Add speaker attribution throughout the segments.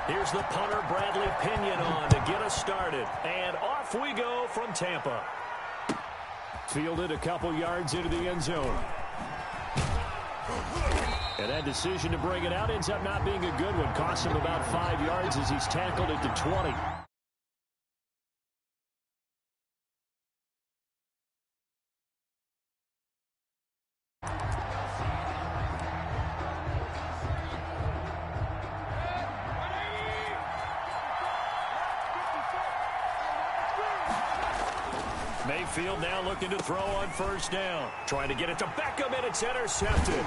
Speaker 1: Here's the punter, Bradley Pinion, on to get us started. And off we go from Tampa. Fielded a couple yards into the end zone. And that decision to bring it out ends up not being a good one. Costs him about 5 yards as he's tackled at the 20. Mayfield now looking to throw on first down. Trying to get it to Beckham, and it's intercepted.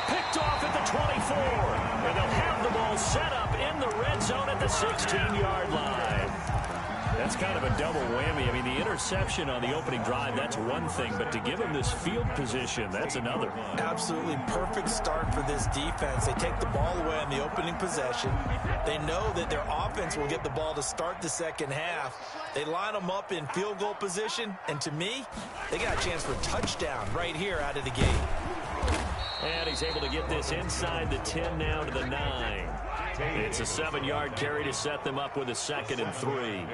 Speaker 1: Picked off at the 24. And they'll have the ball set up in the red zone at the 16-yard line. That's kind of a double whammy. I mean, the interception on the opening drive, that's one thing. But to give him this field position, that's another.
Speaker 2: Absolutely perfect start for this defense. They take the ball away on the opening possession. They know that their offense will get the ball to start the second half. They line them up in field goal position. And to me, they got a chance for a touchdown right here out of the gate.
Speaker 1: And he's able to get this inside the 10 now to the 9. It's a 7-yard carry to set them up with a 2nd and 3.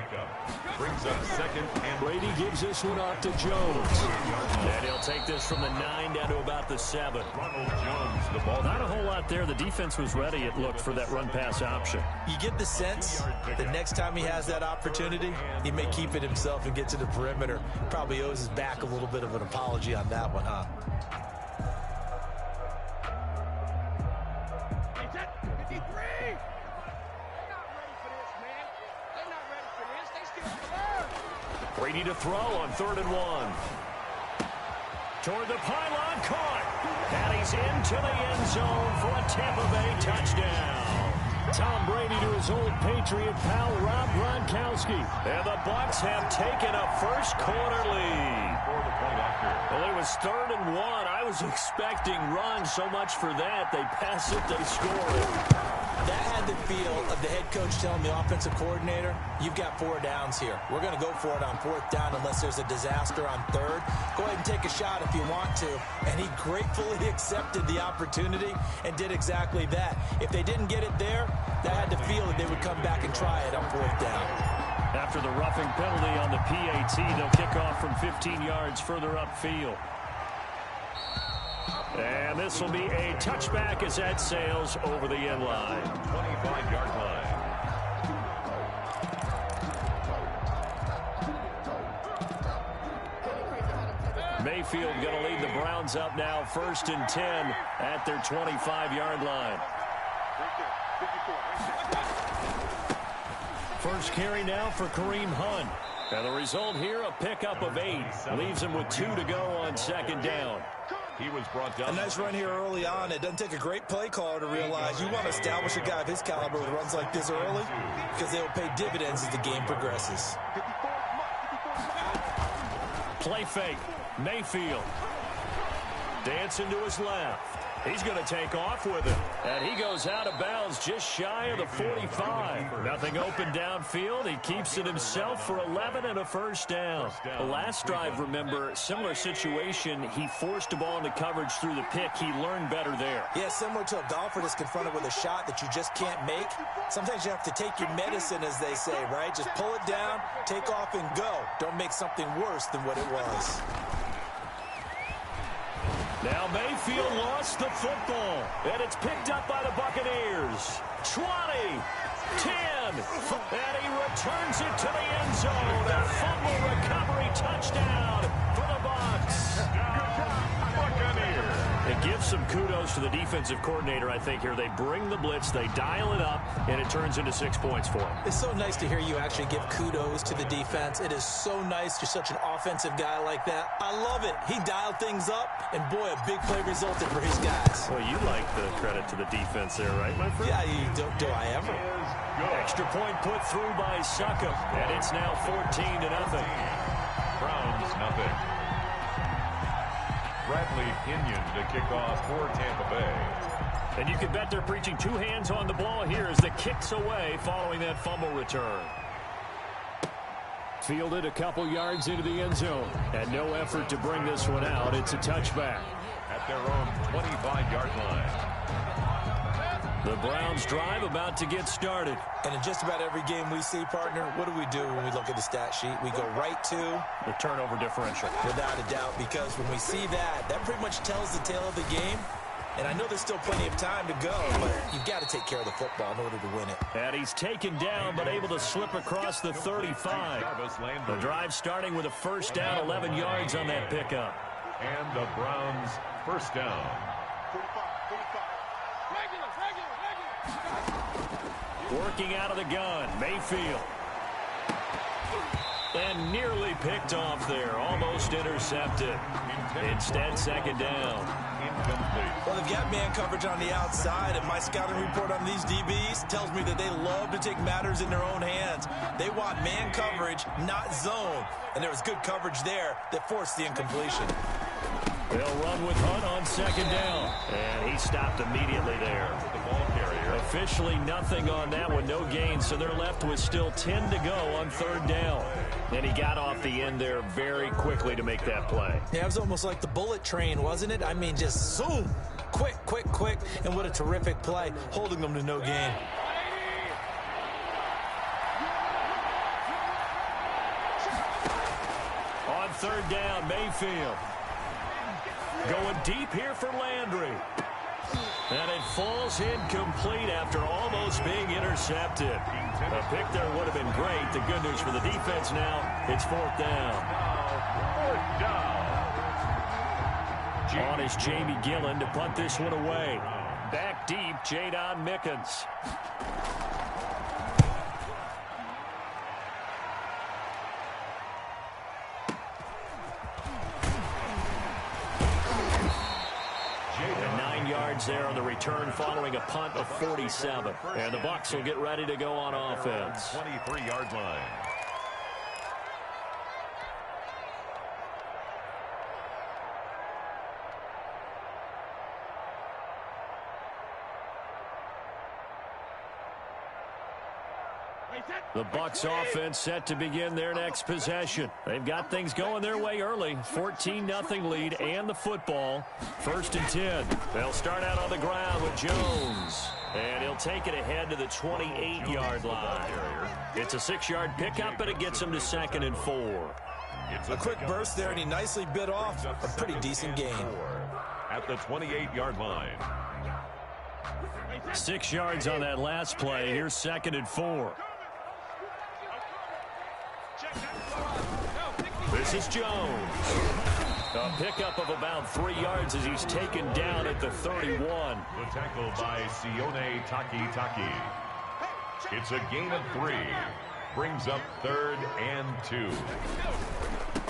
Speaker 3: Brings up 2nd and
Speaker 1: Brady gives this one off to Jones. And he'll take this from the 9 down to about the 7.
Speaker 3: Ronald Jones, the ball.
Speaker 1: Not a whole lot there. The defense was ready, it looked, for that run-pass option.
Speaker 2: You get the sense that next time he has that opportunity, he may keep it himself and get to the perimeter. Probably owes his back a little bit of an apology on that one, huh?
Speaker 1: Brady to throw on 3rd and 1. Toward the pylon, caught. And he's into the end zone for a Tampa Bay touchdown. Tom Brady to his old Patriot pal, Rob Gronkowski. And the Bucs have taken a first-quarter lead. Well, it was 3rd and 1. I was expecting runs. So much for that. They pass it, they score it.
Speaker 2: That had the feel of the head coach telling the offensive coordinator, you've got 4 downs here. We're going to go for it on 4th down unless there's a disaster on 3rd. Go ahead and take a shot if you want to. And he gratefully accepted the opportunity and did exactly that. If they didn't get it there, that had the feel that they would come back and try it on 4th down.
Speaker 1: After the roughing penalty on the PAT, they'll kick off from 15 yards further upfield. And this will be a touchback as that sails over the end line.
Speaker 3: 25-yard line.
Speaker 1: Mayfield going to lead the Browns up now 1st and 10 at their 25-yard line. First carry now for Kareem Hunt. And the result here, a pickup of 8. Leaves him with 2 to go on 2nd down.
Speaker 3: He was brought down.
Speaker 2: A nice run here early on. It doesn't take a great play caller to realize you want to establish a guy of his caliber with runs like this early because they will pay dividends as the game progresses.
Speaker 1: Play fake. Mayfield. Dancing to his left. He's going to take off with it. And he goes out of bounds just shy of the 45. Nothing open downfield. He keeps it himself for 11 and a first down. The last drive, remember, similar situation. He forced a ball into coverage through the pick. He learned better there.
Speaker 2: Yeah, similar to a golfer that's confronted with a shot that you just can't make. Sometimes you have to take your medicine, as they say, right? Just pull it down, take off, and go. Don't make something worse than what it was.
Speaker 1: Now Mayfield lost the football, and it's picked up by the Buccaneers. 20, 10, and he returns it to the end zone. A fumble recovery touchdown for the Bucs. It gives some kudos to the defensive coordinator, I think, here. They bring the blitz, they dial it up, and it turns into 6 points for him.
Speaker 2: It's so nice to hear you actually give kudos to the defense. It is so nice you're such an offensive guy like that. I love it. He dialed things up, and boy, a big play resulted for his guys.
Speaker 1: Well, you like the credit to the defense there, right, my friend?
Speaker 2: Yeah, do I ever?
Speaker 1: Extra point put through by Succop, and it's now 14-0.
Speaker 3: Browns, nothing. Bradley Pinion to kick off for Tampa Bay.
Speaker 1: And you can bet they're preaching 2 hands on the ball here as the kick's away following that fumble return. Fielded a couple yards into the end zone. And no effort to bring this one out. It's a touchback.
Speaker 3: At their own 25-yard line.
Speaker 1: The Browns drive about to get started.
Speaker 2: And in just about every game we see, partner, what do we do when we look at the stat sheet? We go right to
Speaker 1: the turnover differential.
Speaker 2: Without a doubt, because when we see that, that pretty much tells the tale of the game. And I know there's still plenty of time to go, but you've got to take care of the football in order to win it.
Speaker 1: And he's taken down, but able to slip across the 35. The drive starting with a first down, 11 yards on that pickup.
Speaker 3: And the Browns first down.
Speaker 1: Working out of the gun, Mayfield. And nearly picked off there, almost intercepted. Instead, second down.
Speaker 2: Well, they've got man coverage on the outside, and my scouting report on these DBs tells me that they love to take matters in their own hands. They want man coverage, not zone. And there was good coverage there that forced the incompletion.
Speaker 1: They'll run with Hunt on second down. And he stopped immediately there.
Speaker 3: The ball carrier.
Speaker 1: Officially nothing on that one, no gain. So they're left with still 10 to go on third down. And he got off the end there very quickly to make that play.
Speaker 2: Yeah, it was almost like the bullet train, wasn't it? I mean, just zoom. Quick, quick, quick. And what a terrific play, holding them to no gain.
Speaker 1: On third down, Mayfield. Going deep here for Landry. And it falls incomplete after almost being intercepted. A pick there would have been great. The good news for the defense now, it's fourth down.
Speaker 3: Fourth down.
Speaker 1: On is Jamie Gillen to punt this one away. Back deep, Jadon Mickens. There on the return following a punt of 47. And the Bucs will get ready to go on offense.
Speaker 3: 23-yard line.
Speaker 1: The Bucs offense set to begin their next possession. They've got things going their way early. 14-0 lead and the football. First and 10. They'll start out on the ground with Jones. And he'll take it ahead to the 28-yard line. It's a 6-yard pickup, but it gets him to second and 4.
Speaker 2: A quick burst there, and he nicely bit off a pretty decent gain.
Speaker 3: At the 28-yard line.
Speaker 1: 6 yards on that last play. Here's second and 4. This is Jones. A pickup of about 3 yards as he's taken down at the 31.
Speaker 3: The tackle by Sione Takitaki. It's a gain of 3. Brings up third and 2.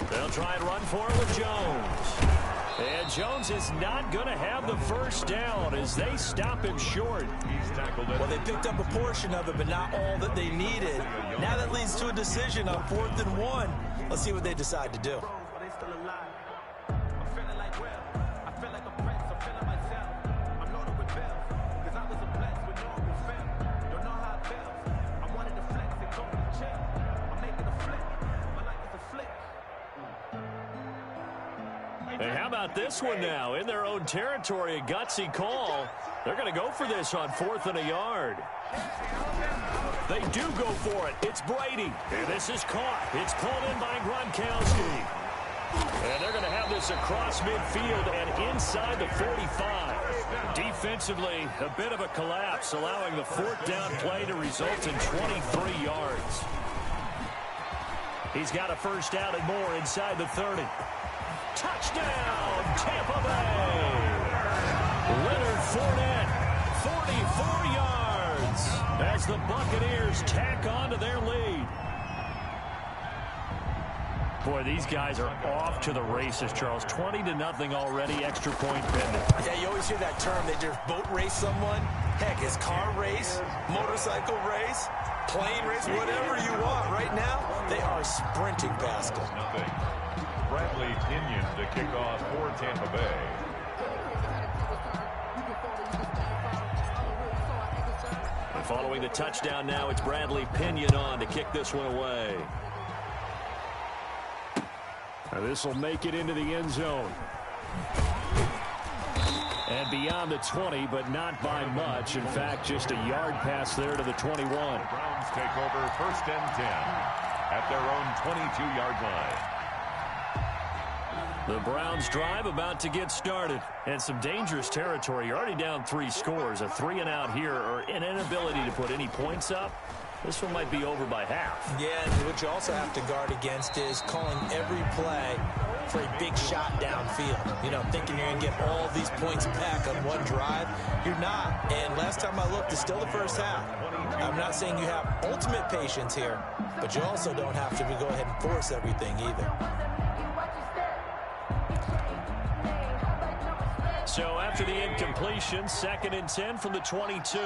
Speaker 1: They'll try and run for it with Jones. And Jones is not going to have the first down as they stop him short.
Speaker 3: He's tackled it.
Speaker 2: Well, they picked up a portion of it, but not all that they needed. Now that leads to a decision on 4th and 1. Let's see what they decide to do.
Speaker 1: And how about this one now? In their own territory, a gutsy call. They're going to go for this on 4th and a yard. They do go for it. It's Brady. And this is caught. It's pulled in by Gronkowski. And they're going to have this across midfield and inside the 45. Defensively, a bit of a collapse, allowing the 4th down play to result in 23 yards. He's got a first down and more inside the 30. Touchdown, Tampa Bay. Leonard Fournette, 44 yards as the Buccaneers tack on to their lead. Boy, these guys are off to the races, Charles. 20-0 already, extra point pending.
Speaker 2: Yeah, you always hear that term. They just boat race someone. Heck, it's car race, motorcycle race, plane race, whatever you want. Right now, they are sprinting past them.
Speaker 3: Nothing. Bradley Pinion to kick off for Tampa Bay.
Speaker 1: And following the touchdown now, it's Bradley Pinion on to kick this one away. This will make it into the end zone. And beyond the 20, but not by much. In fact, just a yard pass there to the 21.
Speaker 3: The Browns take over 1st and 10 at their own 22-yard line.
Speaker 1: The Browns drive about to get started. And some dangerous territory. You're already down 3 scores. A 3-and-out here or an inability to put any points up. This one might be over by half.
Speaker 2: Yeah, and what you also have to guard against is calling every play for a big shot downfield. You know, thinking you're going to get all these points back on one drive. You're not. And last time I looked, it's still the first half. I'm not saying you have ultimate patience here, but you also don't have to go ahead and force everything either.
Speaker 1: So after the incompletion, 2nd and 10 from the 22.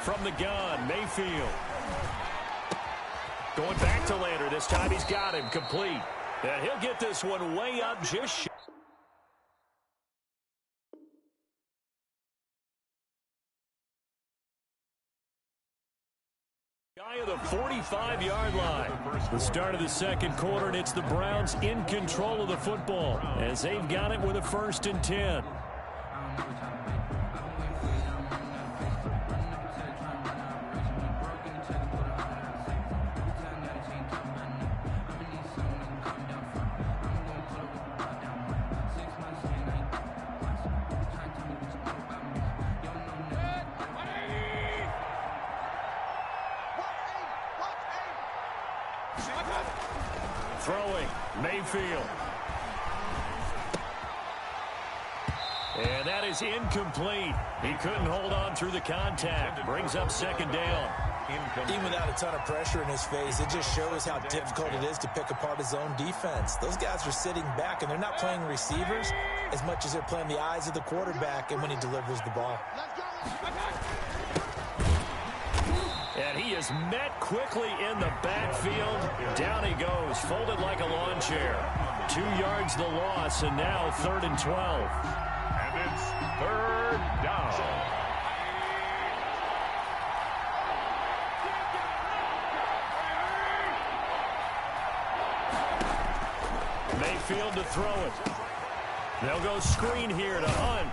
Speaker 1: From the gun, Mayfield. Going back to Lander. This time he's got him complete. And he'll get this one way up just shy of the 45-yard line. The start of the second quarter, and it's the Browns in control of the football as they've got it with a 1st and 10. Throwing, Mayfield. And that is incomplete. He couldn't hold on through the contact. Brings up 2nd down.
Speaker 2: Even without a ton of pressure in his face, it just shows how difficult it is to pick apart his own defense. Those guys are sitting back, and they're not playing receivers as much as they're playing the eyes of the quarterback and when he delivers the ball.
Speaker 1: And he is met quickly in the backfield. Down he goes, folded like a lawn chair. 2 yards the loss, and now 3rd and 12.
Speaker 3: And it's 3rd down.
Speaker 1: Mayfield to throw it. They'll go screen here to Hunt.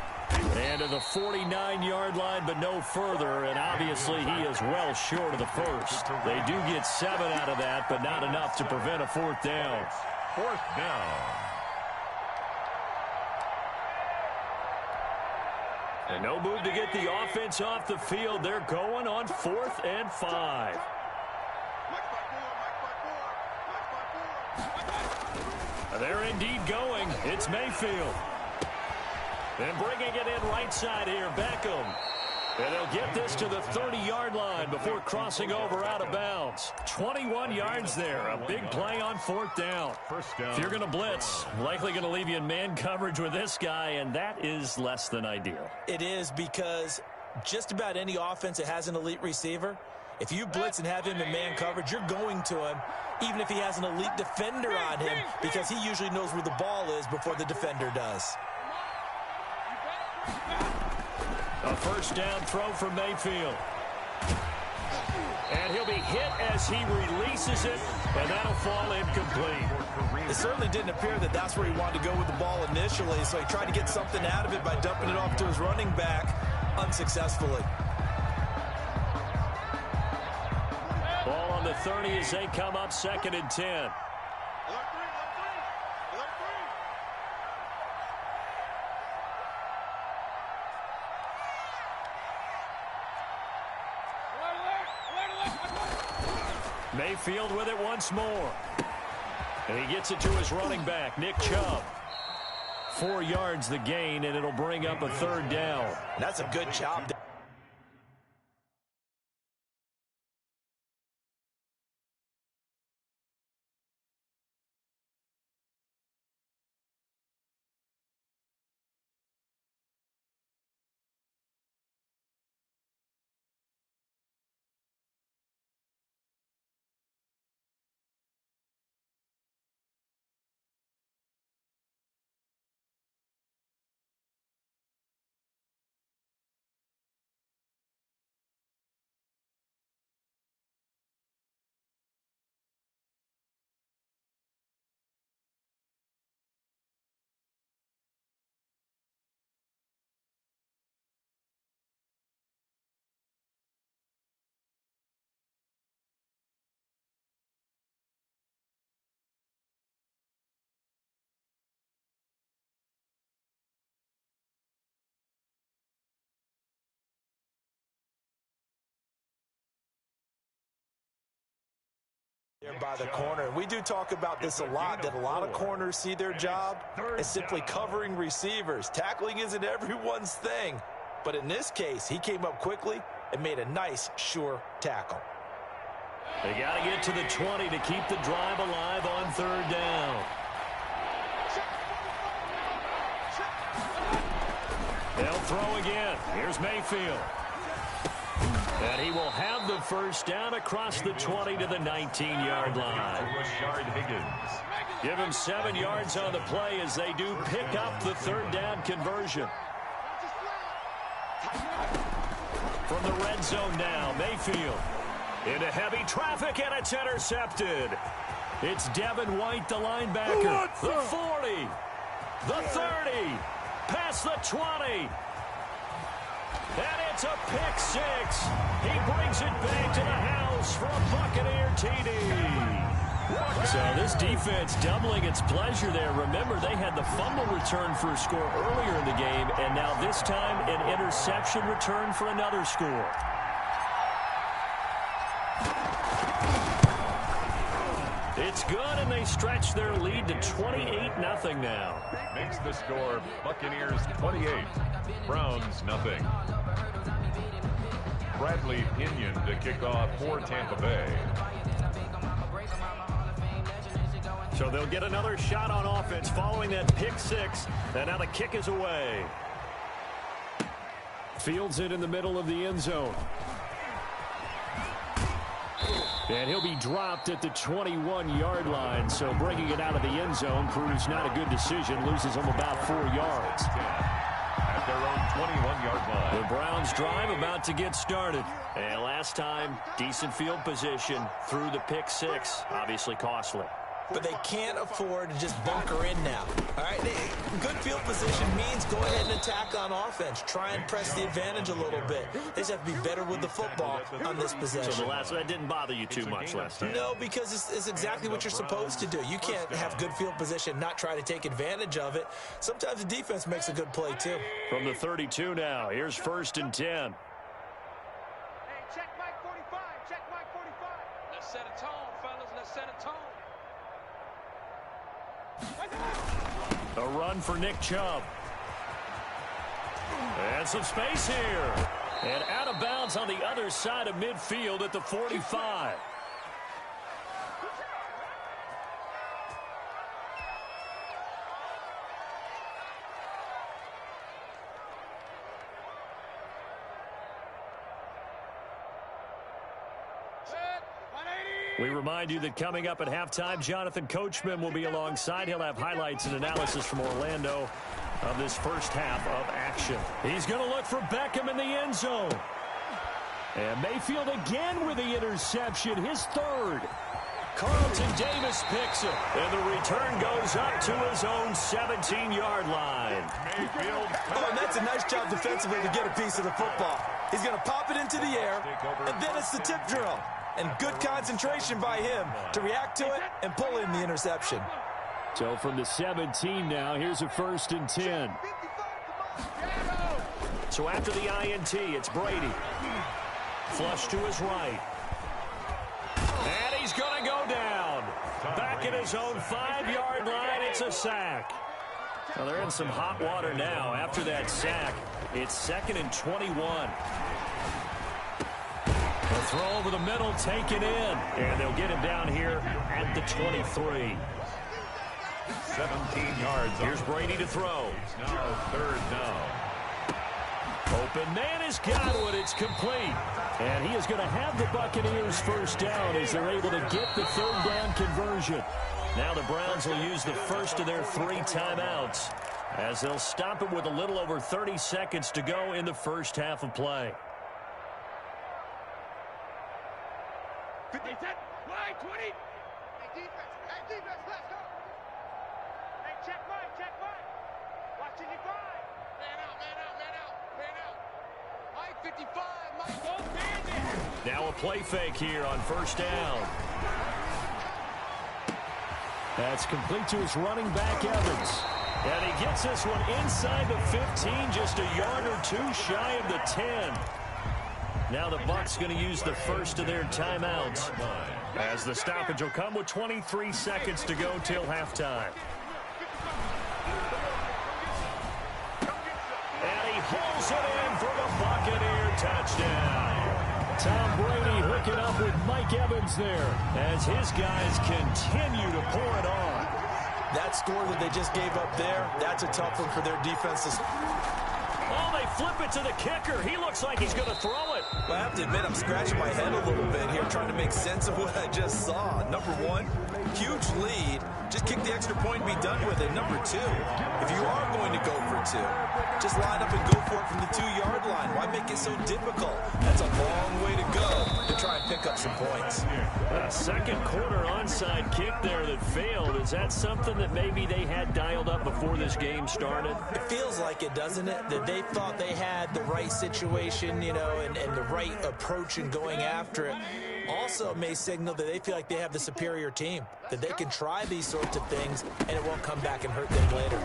Speaker 1: And to the 49-yard line, but no further. And obviously he is well short of the first. They do get 7 out of that, but not enough to prevent a 4th down.
Speaker 3: 4th down.
Speaker 1: And no move to get the offense off the field. They're going on 4th and 5. They're indeed going. It's Mayfield. And bringing it in right side here, Beckham. And they'll get this to the 30-yard line before crossing over out of bounds. 21 yards there. A big play on 4th down. If you're going to blitz, likely going to leave you in man coverage with this guy, and that is less than ideal.
Speaker 2: It is, because just about any offense that has an elite receiver, if you blitz and have him in man coverage, you're going to him, even if he has an elite defender on him, because he usually knows where the ball is before the defender does.
Speaker 1: A 1st down throw for Mayfield. And he'll be hit as he releases it, and that'll fall incomplete.
Speaker 2: It certainly didn't appear that that's where he wanted to go with the ball initially, so he tried to get something out of it by dumping it off to his running back unsuccessfully.
Speaker 1: Ball on the 30 as they come up 2nd and 10. Mayfield with it once more. And he gets it to his running back, Nick Chubb. 4 yards the gain, and it'll bring up a 3rd down.
Speaker 2: That's a good job. By the corner. We do talk about this a lot, that a lot of corners see their job as simply covering receivers. Tackling isn't everyone's thing. But in this case, he came up quickly and made a nice, sure tackle.
Speaker 1: They got to get to the 20 to keep the drive alive on third down. They'll throw again. Here's Mayfield. And he will have the first down across the 20 to the 19-yard line.
Speaker 3: Rashard Higgins.
Speaker 1: Give him 7 yards on the play as they do pick up the third down conversion. From the red zone now, Mayfield into heavy traffic, and it's intercepted. It's Devin White, the linebacker. The 40, the 30, past the 20. And it's a pick six. He brings it back to the house for a Buccaneer TD. So this defense doubling its pleasure there. Remember, they had the fumble return for a score earlier in the game, and now this time an interception return for another score. It's good, and they stretch their lead to 28-0 now.
Speaker 3: Makes the score Buccaneers 28, Browns nothing. Bradley Pinion to kick off for Tampa Bay.
Speaker 1: So they'll get another shot on offense following that pick six, and now the kick is away. Fields it in the middle of the end zone. And he'll be dropped at the 21-yard line, so bringing it out of the end zone proves not a good decision. Loses him about 4 yards.
Speaker 3: At their own 21-yard line.
Speaker 1: The Browns drive about to get started. And last time, decent field position through the pick six. Obviously costly.
Speaker 2: But they can't afford to just bunker in now. All right, good field position means go ahead and attack on offense. Try and press the advantage a little bit. They just have to be better with the football on this possession.
Speaker 1: So that didn't bother you too much last time?
Speaker 2: No, because it's exactly what you're supposed to do. You can't have good field position, not try to take advantage of it. Sometimes the defense makes a good play, too.
Speaker 1: From the 32 now, here's 1st and 10.
Speaker 4: Hey, check Mike 45. Check Mike 45. Let's set a tone, fellas. Let's set a tone.
Speaker 1: A run for Nick Chubb. And some space here. And out of bounds on the other side of midfield at the 45. We remind you that coming up at halftime, Jonathan Coachman will be alongside. He'll have highlights and analysis from Orlando of this first half of action. He's going to look for Beckham in the end zone. And Mayfield again with the interception, his third. Carlton Davis picks it, and the return goes up to his own 17-yard line.
Speaker 3: Mayfield.
Speaker 2: Oh, and that's a nice job defensively to get a piece of the football. He's going to pop it into the air, and then it's the tip drill. And good concentration by him to react to it and pull in the interception.
Speaker 1: So from the 17 now, here's a 1st and 10. So after the INT, it's Brady. Flush to his right. And he's going to go down. Back at his own 5-yard line, it's a sack. Well, they're in some hot water now. After that sack, it's 2nd and 21. The throw over the middle, taken in. And they'll get him down here at the 23.
Speaker 3: 17 yards.
Speaker 1: Here's Brady to throw.
Speaker 3: It's now 3rd down.
Speaker 1: Open man is Godwin. It's complete. And he is going to have the Buccaneers first down as they're able to get the third down conversion. Now the Browns will use the first of their 3 timeouts as they'll stop it with a little over 30 seconds to go in the first half of play.
Speaker 4: 50, 10, line, 20. Hey, defense, let's go. Hey, check Mike. Watching you five. Man out. Mike 55, Mike, go bandit.
Speaker 1: Now a play fake here on first down. That's complete to his running back, Evans. And he gets this one inside the 15, just a yard or 2 shy of the 10. Now the Bucs going to use the first of their timeouts. As the stoppage will come with 23 seconds to go till halftime. And he hauls it in for the Buccaneer touchdown. Tom Brady hooking up with Mike Evans there as his guys continue to pour it on.
Speaker 2: That score that they just gave up there, that's a tough one for their defense to...
Speaker 1: Oh, they flip it to the kicker. He looks like he's going to throw it.
Speaker 2: Well, I have to admit, I'm scratching my head a little bit here trying to make sense of what I just saw. Number one, huge lead. Just kick the extra point and be done with it. Number two, if you are going to go for two, just line up and go for it from the 2-yard line. Why make it so difficult? That's a long way to go to try and pick up some points.
Speaker 1: A second quarter onside kick there that failed. Is that something that maybe they had dialed up before this game started?
Speaker 2: It feels like it, doesn't it? That they thought they had the right situation, you know, and the right approach in going after it. Also may signal that they feel like they have the superior team, that they can try these sorts of things and it won't come back and hurt them later.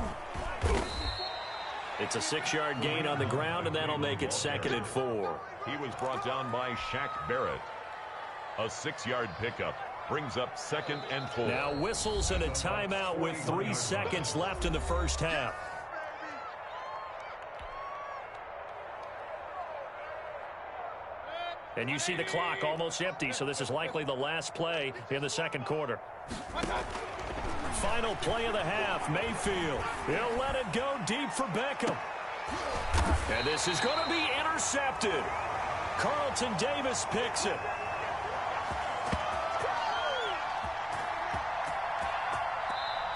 Speaker 1: It's a 6-yard gain on the ground, and that'll make it 2nd and 4.
Speaker 3: He was brought down by Shaq Barrett. A 6-yard pickup brings up 2nd and 4.
Speaker 1: Now whistles and a timeout with 3 seconds left in the first half. And you see the clock almost empty, so this is likely the last play in the second quarter. Final play of the half, Mayfield. He'll let it go deep for Beckham. And this is going to be intercepted. Carlton Davis picks it.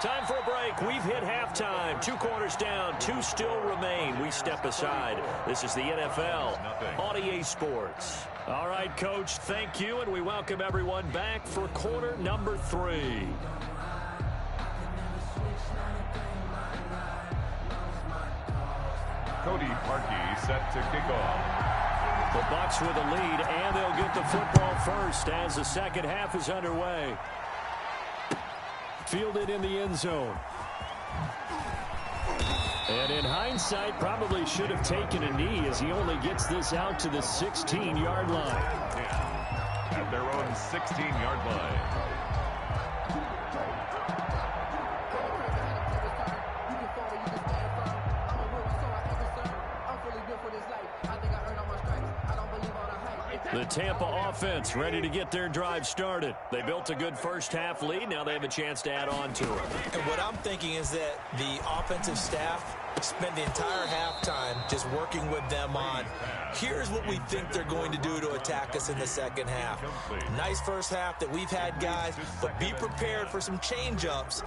Speaker 1: Time for a break. We've hit halftime. 2 quarters down. 2 still remain. We step aside. This is the NFL on EA Sports. All right, Coach, thank you, and we welcome everyone back for quarter number 3.
Speaker 3: Cody Parkey set to kick off.
Speaker 1: The Bucs with a lead, and they'll get the football first as the second half is underway. Fielded in the end zone. And in hindsight, probably should have taken a knee as he only gets this out to the 16-yard line.
Speaker 3: At their own 16-yard line.
Speaker 1: The Tampa offense ready to get their drive started. They built a good first half lead. Now they have a chance to add on to it.
Speaker 2: And what I'm thinking is that the offensive staff spent the entire halftime just working with them on, here's what we think they're going to do to attack us in the second half. Nice first half that we've had, guys, but be prepared for some change-ups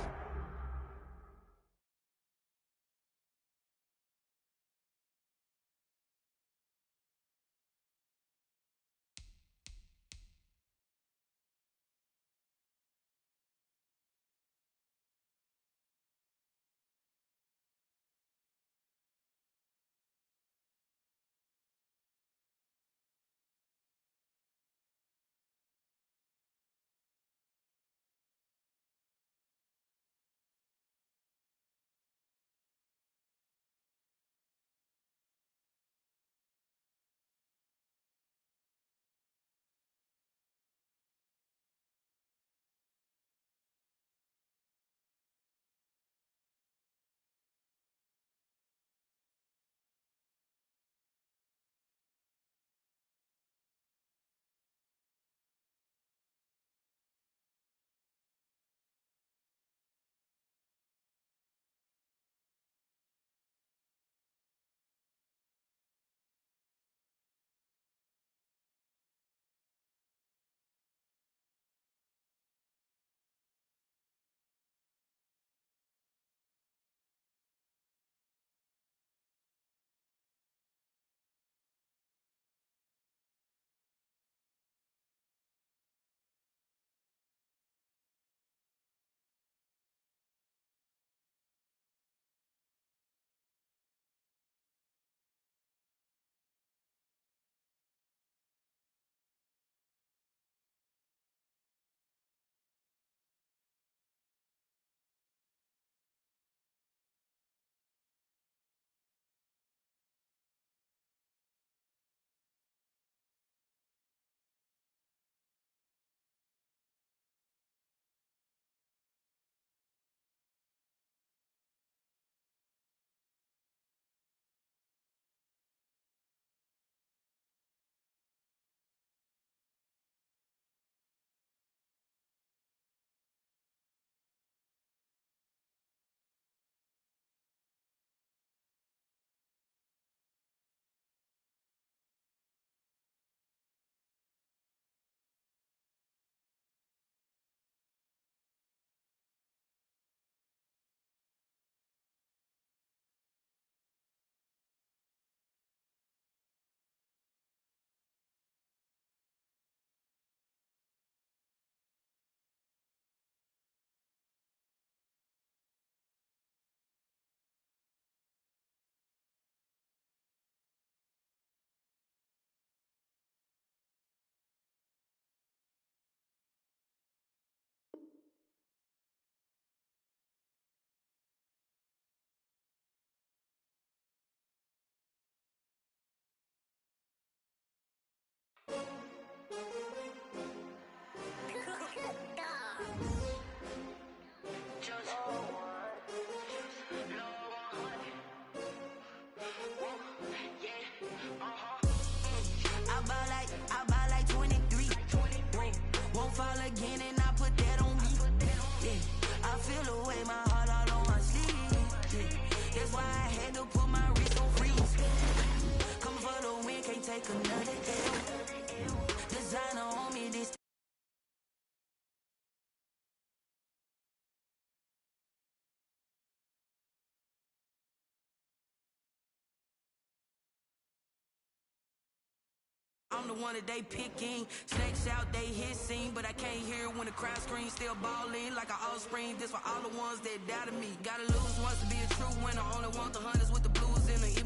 Speaker 5: again and I put that on me. Yeah, I feel away, my heart all on my sleeve. Yeah, that's why I had to put my wrist on freeze. Come for the win, can't take another L. Designer on me, this. I'm the one that they picking. Snakes out, they hissing, but I can't hear when the crowd screams. Still balling like an offspring. This for all the ones that doubted me. Gotta lose once to be a true winner. Only want the hunters with the blues in the